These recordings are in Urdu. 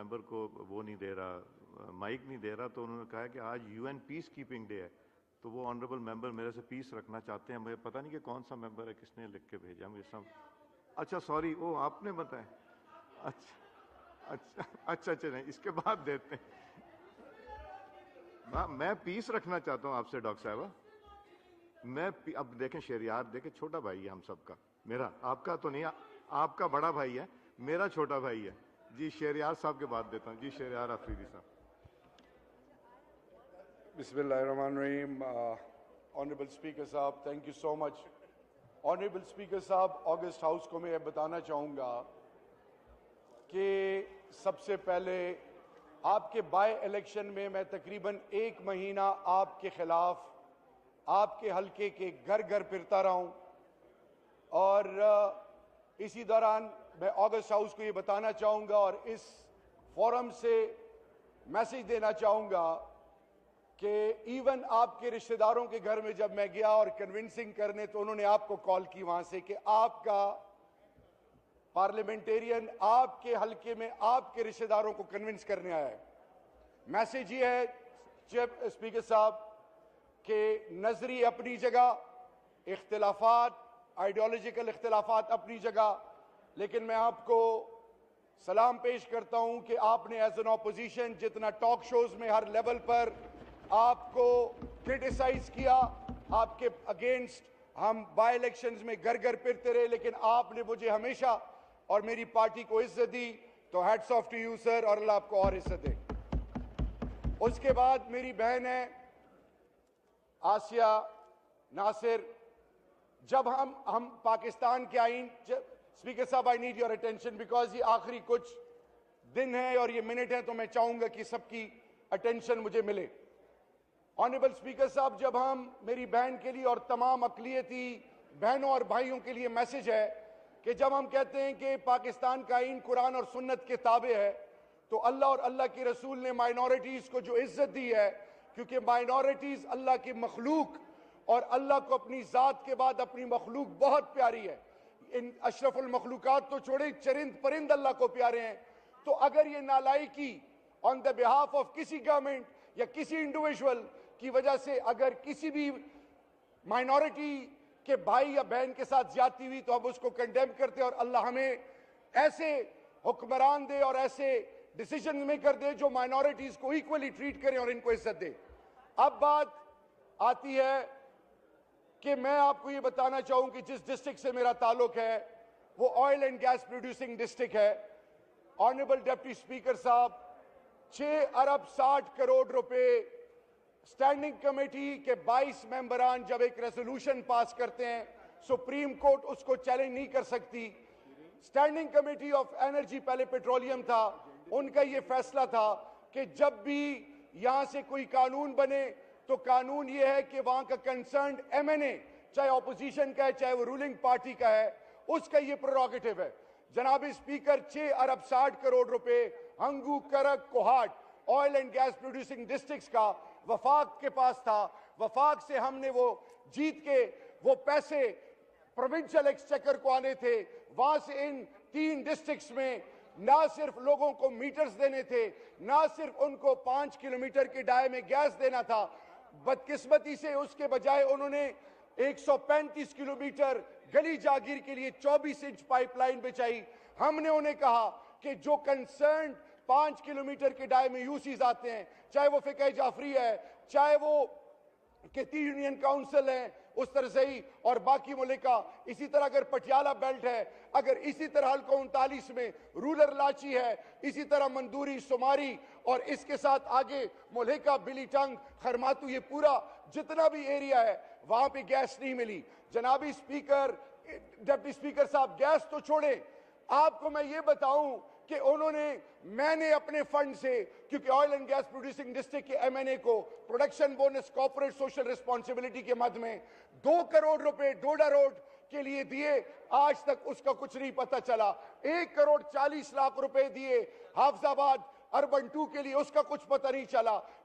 ممبر کو وہ نہیں دے رہا، مائک نہیں دے رہا، تو انہوں نے کہا کہ آج UN پیس کیپنگ ڈے ہے، تو وہ آنریبل ممبر میرے سے پیس رکھنا چاہتے ہیں. مجھے پتہ نہیں کہ کون سا ممبر ہے، کس نے لکھ کے بھیجا مجھے سب. اچھا سوری، وہ آپ نے بتایا. اچھا نہیں، اس کے بعد دیتے ہیں. میں پیس رکھنا چاہتا ہوں آپ سے ڈاکٹر صاحبہ. میں اب دیکھیں شہریار، دیکھیں چھوٹا بھائی ہے ہم سب کا، میرا، آپ کا تو نہیں، آپ کا بڑا بھائی ہے، میرا چھوٹا بھائی ہے. جی شہریار صاحب کے بعد دیتا ہوں. جی شہریار آفریدی صاحب. بسم اللہ الرحمن الرحیم. آنریبل اسپیکر صاحب، thank you so much. Honourable speaker صاحب، آگسٹ ہاؤس کو میں بتانا چاہوں گا کہ سب سے پہلے آپ کے بائی الیکشن میں میں تقریباً 1 مہینہ آپ کے خلاف آپ کے حلقے کے گھر گھر پھرتا رہا ہوں، اور اسی دوران میں آگسٹ ہاؤس کو یہ بتانا چاہوں گا اور اس فورم سے میسج دینا چاہوں گا کہ ایون آپ کے رشتہ داروں کے گھر میں جب میں گیا اور کنونسنگ کرنے، تو انہوں نے آپ کو کال کی وہاں سے کہ آپ کا پارلیمنٹیرین آپ کے حلقے میں آپ کے رشتہ داروں کو کنونس کرنے آیا ہے. میسج یہ ہے چیف اسپیکر صاحب کہ نظری اپنی جگہ، اختلافات، آئیڈیالوجیکل اختلافات اپنی جگہ، لیکن میں آپ کو سلام پیش کرتا ہوں کہ آپ نے ایز این اپوزیشن جتنا ٹاک شوز میں ہر لیول پر آپ کو کرٹیسائز کیا، آپ کے اگینسٹ ہم بائی الیکشنز میں گھر گھر پھرتے رہے، لیکن آپ نے مجھے ہمیشہ اور میری پارٹی کو عزت دی. تو hats of two you sir, اور اللہ آپ کو اور عزت دے. اس کے بعد میری بہن ہے آسیہ ناصر. جب ہم پاکستان کے آئین، اسپیکر صاحب I need your attention because یہ آخری کچھ دن ہیں اور یہ منٹ ہیں، تو میں چاہوں گا کہ سب کی اٹینشن مجھے ملے. آنریبل اسپیکر صاحب، جب ہم میری بہن کے لیے اور تمام اقلیتی بہنوں اور بھائیوں کے لیے میسج ہے کہ جب ہم کہتے ہیں کہ پاکستان کا آئین قرآن اور سنت کے تابع ہے، تو اللہ اور اللہ کے رسول نے مائنورٹیز کو جو عزت دی ہے، کیونکہ مائنورٹیز اللہ کی مخلوق اور اللہ کو اپنی ذات کے بعد اپنی مخلوق بہت پیاری ہے. ان اشرف المخلوقات تو چھوڑے، چرند پرند اللہ کو پیارے ہیں. تو اگر یہ نالائکی آن دا بہاف آف کسی گورنمنٹ یا کسی انڈیویجول کی وجہ سے اگر کسی بھی مائنورٹی کے بھائی یا بہن کے ساتھ زیادتی ہوئی، تو ہم اس کو کنڈیم کرتے ہیں، اور اللہ ہمیں ایسے حکمران دے اور ایسے ڈیسیجن میکر دے جو مائنورٹیز کو ایکولی ٹریٹ کریں اور ان کو عزت دے. اب بات آتی ہے کہ میں آپ کو یہ بتانا چاہوں کہ جس ڈسٹرکٹ سے میرا تعلق ہے وہ oil and gas producing district ہے. آنریبل ڈپٹی اسپیکر صاحب، 6 ارب 60 کروڑ روپے اسٹینڈنگ کمیٹی کے 22 ممبران جب ایک ریزولوشن پاس کرتے ہیں، سپریم کورٹ اس کو چیلنج نہیں کر سکتی. اسٹینڈنگ کمیٹی آف انرجی، پہلے پیٹرولیم تھا، ان کا یہ فیصلہ تھا کہ جب بھی یہاں سے کوئی قانون بنے تو قانون یہ ہے کہ وہاں کا کنسرنڈ MNA، چاہے اپوزیشن کا ہے چاہے وہ رولنگ پارٹی کا ہے، اس کا یہ پریروگیٹو ہے. جناب اسپیکر، 6 ارب 60 کروڑ روپے Hangu, Karak, Kohat oil and gas producing districts کا وفاق کے پاس تھا. وفاق سے ہم نے وہ جیت کے وہ پیسے پروونشل ایکسچیکر کو آنے تھے، وہاں سے ان 3 ڈسٹرکٹس میں نہ صرف لوگوں کو میٹرز دینے تھے، نہ صرف ان کو 5 کلومیٹر کے ڈائے میں گیس دینا تھا. بدقسمتی سے اس کے بجائے انہوں نے 135 کلومیٹر گلی جاگیر کے لیے 24 انچ پائپ لائن بچائی. ہم نے انہیں کہا کہ جو کنسرنڈ 5 کلومیٹر کے ڈائے میں یوسیز آتے ہیں، چاہے وہ فقہ جعفری ہے، چاہے وہ کہتی یونین کاؤنسل ہے اس طرح سے ہی، اور باقی ملکہ، اسی طرح اگر پٹیالہ بیلٹ ہے، اگر اسی طرح حلقہ 39 میں رولر لاچی ہے، اسی طرح مندوری، سماری، اور اس کے ساتھ آگے ملحقہ، بلی ٹنگ، خرماتو، یہ پورا جتنا بھی ایریا ہے وہاں پہ گیس نہیں ملی. جناب اسپیکر، ڈپٹی اسپیکر صاحب، گیس تو چھوڑیں، آپ کو میں یہ بتاؤں کہ میں نے اپنے فنڈ سے، کیونکہ oil and gas producing district کے MNA کو production bonus corporate social responsibility کے مد میں 2 کروڑ روپے ڈوڈا روڈ کے لیے دیے، آج تک اس کا کچھ نہیں پتہ چلا. 1 کروڑ 40 لاکھ روپے دیے حافظ آباد اربن 2 کے لیے، اس کا کچھ پتہ نہیں چلا.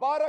12